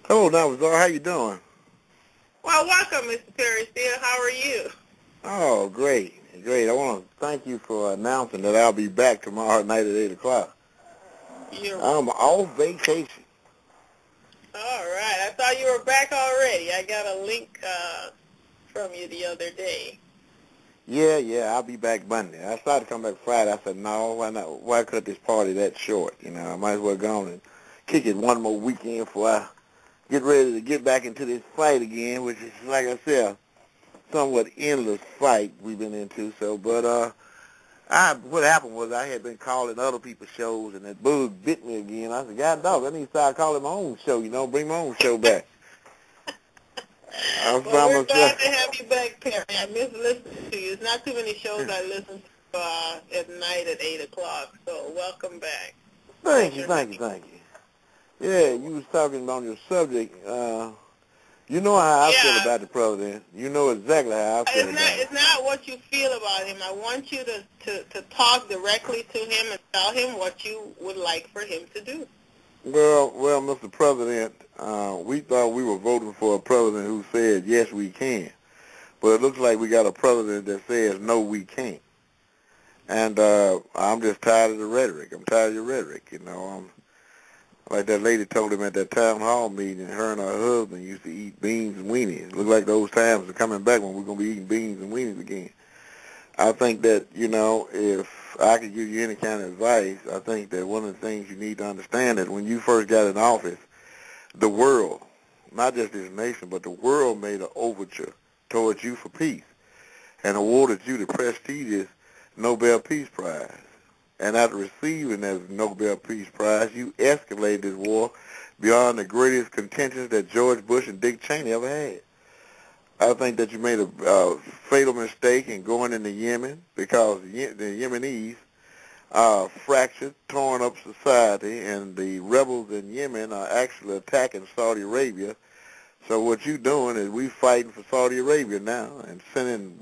Hello, Navazar. How you doing? Well, welcome, Mr. Perry Steele. How are you? Oh, great, great. I want to thank you for announcing that I'll be back tomorrow night at 8 o'clock. You're welcome. I'm off vacation. All right. I thought you were back already. I got a link from you the other day. Yeah, I'll be back Monday. I started to come back Friday. I said, no, why not? Why cut this party that short? I might as well go on and kick it one more weekend before I get ready to get back into this fight again, which is, like I said, somewhat endless fight we've been into. What happened was I had been calling other people's shows, and that bug bit me again. I said, God dog, I need to start calling my own show, bring my own show back. I Well, found we're myself, glad to have you back, Perry. I miss listening to you. It's not too many shows I listen to at night at 8 o'clock, so welcome back. thank you. Yeah, you was talking about your subject. You know how I feel Yeah. about the president. You know exactly how I feel about him. It's not what you feel about him. I want you to talk directly to him and tell him what you would like for him to do. Well, Mr. President, we thought we were voting for a president who said, yes, we can. But it looks like we got a president that says, no, we can't. And I'm just tired of the rhetoric. I'm tired of your rhetoric, Like that lady told him at that town hall meeting, her and her husband used to eat beans and weenies. Look like those times are coming back when we're going to be eating beans and weenies again. I think that, if I could give you any kind of advice, I think that one of the things you need to understand that when you first got in office, the world, not just this nation, but the world made an overture towards you for peace and awarded you the prestigious Nobel Peace Prize. And after receiving that Nobel Peace Prize, you escalated this war beyond the greatest contentions that George Bush and Dick Cheney ever had. I think that you made a fatal mistake in going into Yemen because the Yemenis fractured, torn up society, and the rebels in Yemen are actually attacking Saudi Arabia. So what you're doing is we fighting for Saudi Arabia now and sending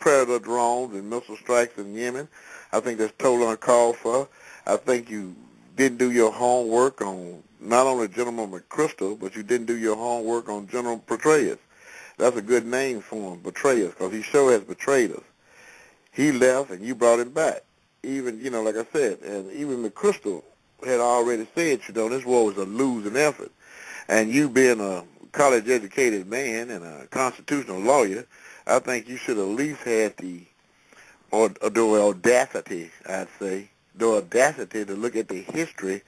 Predator drones and missile strikes in Yemen. I think that's totally uncalled for. I think you didn't do your homework on not only General McChrystal, but you didn't do your homework on General Petraeus. That's a good name for him, Petraeus, because he sure has betrayed us. He left, and you brought him back. Even, like I said, and even McChrystal had already said, this war was a losing effort. And you being a college-educated man and a constitutional lawyer, I think you should at least have the audacity, I'd say, the audacity to look at the history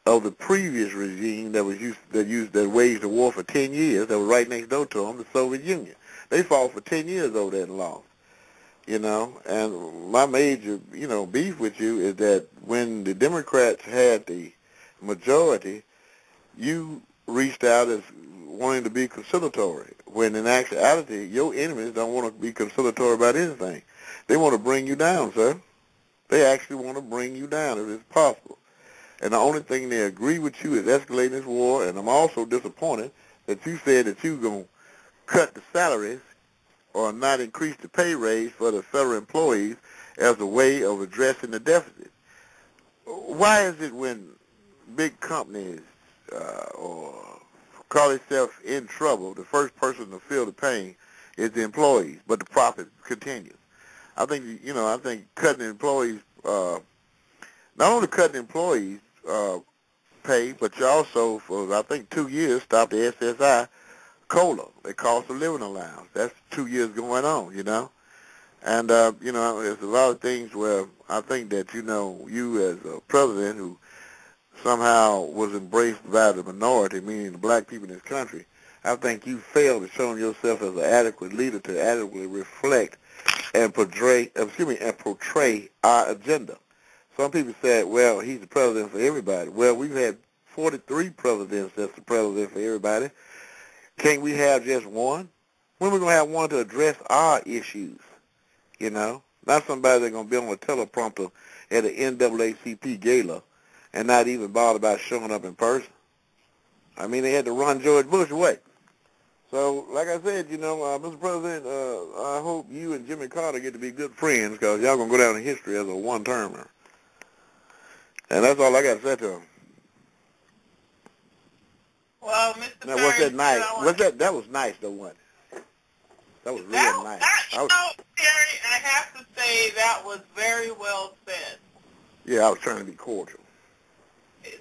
of the previous regime that waged the war for 10 years, that was right next door to them, the Soviet Union. They fought for 10 years over there and lost, And my major, beef with you is that when the Democrats had the majority, you reached out as wanting to be conciliatory, when in actuality, your enemies don't want to be conciliatory about anything. They want to bring you down, sir. They actually want to bring you down if it's possible. And the only thing they agree with you is escalating this war, and I'm also disappointed that you said that you were going to cut the salaries or not increase the pay raise for the federal employees as a way of addressing the deficit. Why is it when big companies or call themselves in trouble, the first person to feel the pain is the employees, but the profit continues? I think, I think cutting employees, not only cutting employees pay, but you also, for I think 2 years, stopped the SSI COLA, the cost of living allowance. That's 2 years going on, And, there's a lot of things where I think that, you as a president who somehow was embraced by the minority, meaning the black people in this country, I think you failed at showing yourself as an adequate leader to adequately reflect and portray our agenda. Some people said, well, he's the president for everybody. Well, we've had 43 presidents that's the president for everybody. Can't we have just one? When are we going to have one to address our issues, Not somebody that's going to be on a teleprompter at an NAACP gala and not even bother about showing up in person. I mean, they had to run George Bush away. So, like I said, Mr. President, I hope you and Jimmy Carter get to be good friends because y'all going to go down in history as a one-termer. And that's all I got to say to him. Well, Mr. Now, was Perry that nice? said Was that was nice though, wasn't it? That was real nice. Terry, I have to say that was very well said. Yeah, I was trying to be cordial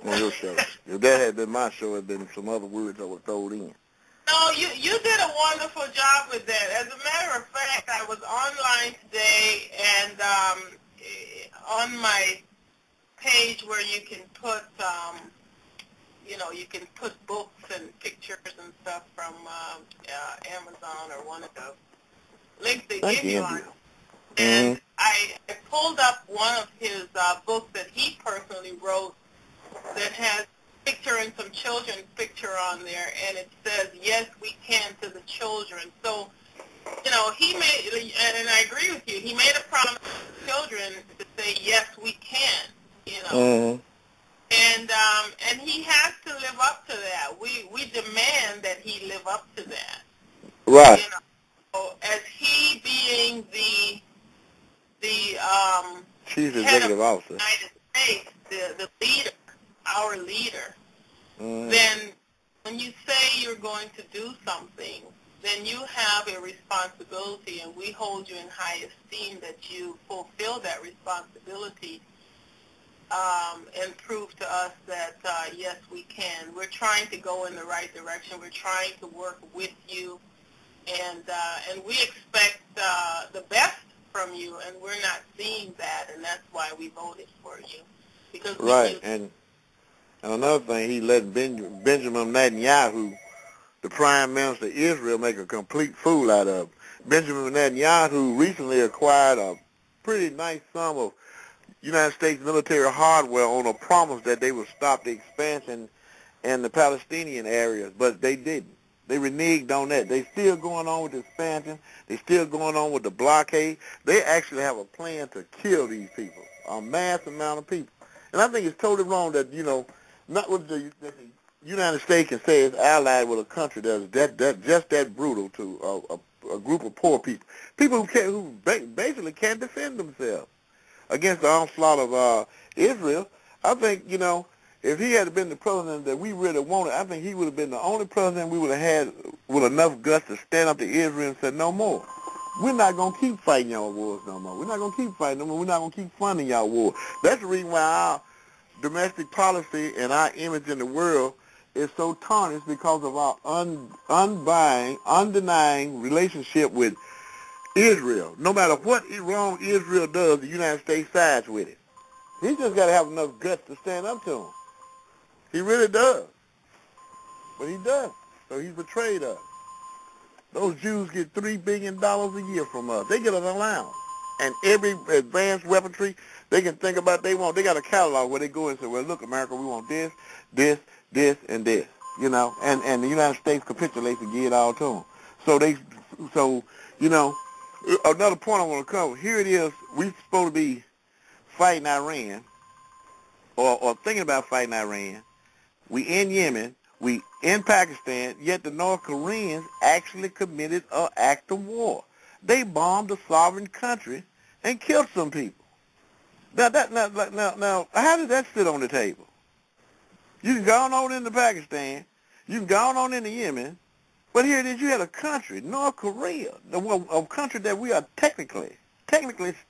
on your show. If that had been my show, it'd been some other words I would throw in. No, you did a wonderful job with that. As a matter of fact, I was online today, and on my page where you can put, you can put books and pictures and stuff from Amazon or one of the links they give you on. And I pulled up one of his books that he personally wrote that has a picture and some children's picture on there, and it says, "Yes, we can" to the children. So, he made, and I agree with you, he made a promise to the children to say, "Yes, we can," And he has to live up to that. We demand that he live up to that. Right. So as he being the Chief head Executive of the Officer, United States, the leader, our leader, Mm-hmm. then when you say you're going to do something, then you have a responsibility, and we hold you in high esteem that you fulfill that responsibility and prove to us that, yes, we can. We're trying to go in the right direction. We're trying to work with you, and we expect the best from you, and we're not seeing that, and that's why we voted for you. Because right, and another thing, he let Benjamin Netanyahu, the Prime Minister of Israel, make a complete fool out of him. Benjamin Netanyahu recently acquired a pretty nice sum of United States military hardware on a promise that they would stop the expansion in the Palestinian areas, but they didn't. They reneged on that. They still going on with the expansion. They still going on with the blockade. They actually have a plan to kill these people, a mass amount of people. And I think it's totally wrong that, not what the United States can say is allied with a country that's just that brutal to a group of poor people who basically can't defend themselves against the onslaught of Israel. I think, if he had been the president that we really wanted, I think he would have been the only president we would have had with enough guts to stand up to Israel and say, no more. We're not going to keep fighting y'all wars no more. We're not going to keep fighting no more. We're not going to keep funding y'all war. That's the reason why our domestic policy and our image in the world is so tarnished, because of our undenying relationship with Israel. No matter what wrong Israel does, the United States sides with it. He just got to have enough guts to stand up to him. He really does. But he does. So he's betrayed us. Those Jews get $3 billion a year from us. They get an allowance. And every advanced weaponry they can think about they want, they got a catalog where they go and say, well, look, America, we want this, this, this, and this. And the United States capitulates and give it all to them. So another point I want to cover. Here it is. We're supposed to be fighting Iran, or thinking about fighting Iran. We in Yemen, we in Pakistan, yet the North Koreans actually committed an act of war. They bombed a sovereign country and killed some people. Now, how does that sit on the table? You can go on into Pakistan, you can go on into Yemen, but here it is, you had a country, North Korea, a country that we are technically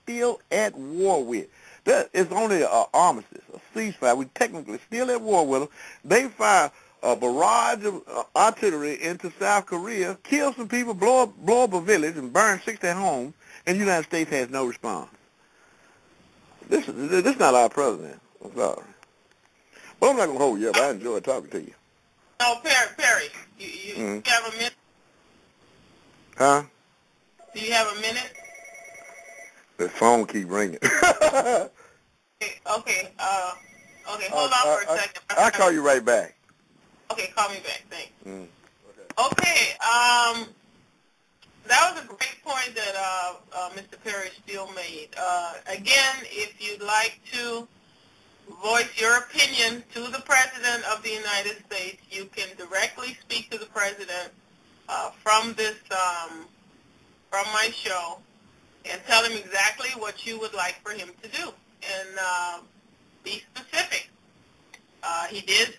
still at war with. That is only an armistice, a ceasefire. We technically still at war with them. They fire a barrage of artillery into South Korea, kill some people, blow up a village, and burn 60 homes, and the United States has no response. This is not our president. I'm sorry. But I'm not going to hold you up. I enjoyed talking to you. No, Perry, you have a minute? Huh? Do you have a minute? The phone keep ringing. Okay, hold on for a second. I'll call you right back. Okay, call me back, thanks. Okay, that was a great point that Mr. Perry Steele made. Again, if you'd like to voice your opinion to the President of the United States, you can directly speak to the President from my show, and tell him exactly what you would like for him to do, and be specific. He did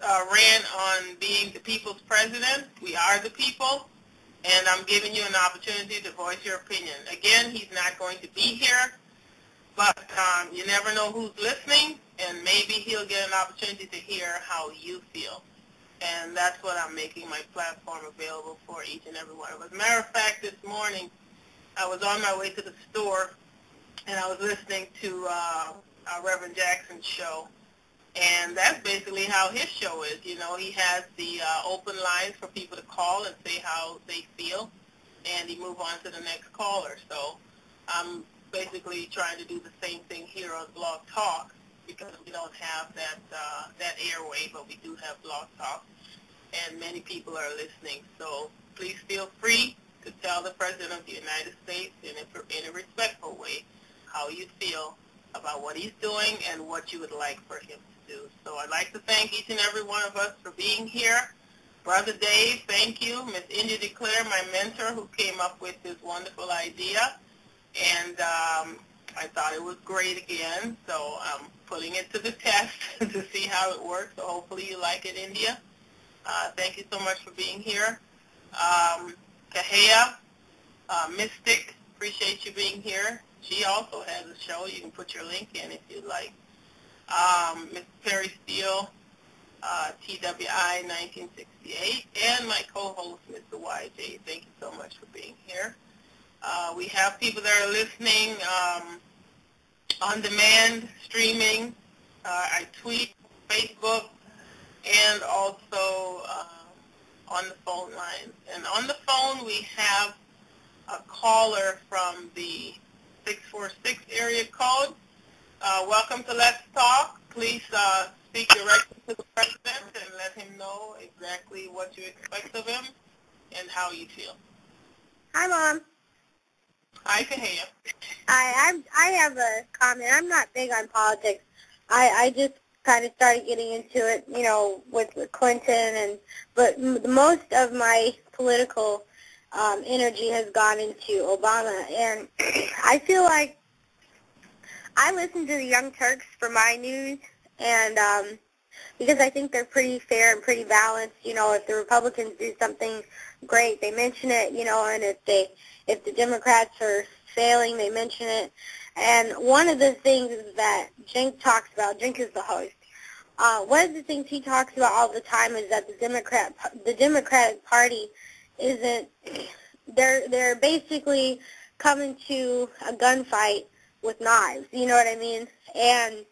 ran on being the people's president. We are the people, and I'm giving you an opportunity to voice your opinion. Again, he's not going to be here, but you never know who's listening, and maybe he'll get an opportunity to hear how you feel. And that's what I'm making my platform available for each and every one of us. As a matter of fact, this morning I was on my way to the store, and I was listening to Reverend Jackson's show. And that's basically how his show is. You know, he has the open lines for people to call and say how they feel, and he move on to the next caller. So I'm basically trying to do the same thing here on Blog Talk, because we don't have that airway, but we do have Blog Talk, and many people are listening. So please feel free to tell the President of the United States in a respectful way how you feel about what he's doing and what you would like for him to do. So I'd like to thank each and every one of us for being here. Brother Dave, thank you. Miss India DeClaire, my mentor, who came up with this wonderful idea. And I thought it was great again, so I'm putting it to the test to see how it works. So hopefully you like it, India. Thank you so much for being here. Kahea, Mystic, appreciate you being here. She also has a show. You can put your link in if you'd like. Ms. Perry Steele, TWI 1968, and my co-host, Mr. YJ. Thank you so much for being here. We have people that are listening on demand, streaming. I tweet, Facebook, and also on the phone line. And on the phone, we have a caller from the 646 area code. Welcome to Let's Talk. Please speak directly to the President and let him know exactly what you expect of him and how you feel. Hi, Mom. Hi, Kahea. I have a comment. I'm not big on politics. I just kind of started getting into it, you know, with Clinton, but most of my political energy has gone into Obama, and I feel like I listen to the Young Turks for my news, and because I think they're pretty fair and pretty balanced. You know, if the Republicans do something great, they mention it, you know, and if the Democrats are failing, they mention it. And one of the things that Cenk talks about, Cenk is the host, one of the things he talks about all the time is that the Democratic Party isn't, they're basically coming to a gunfight with knives, you know what I mean? And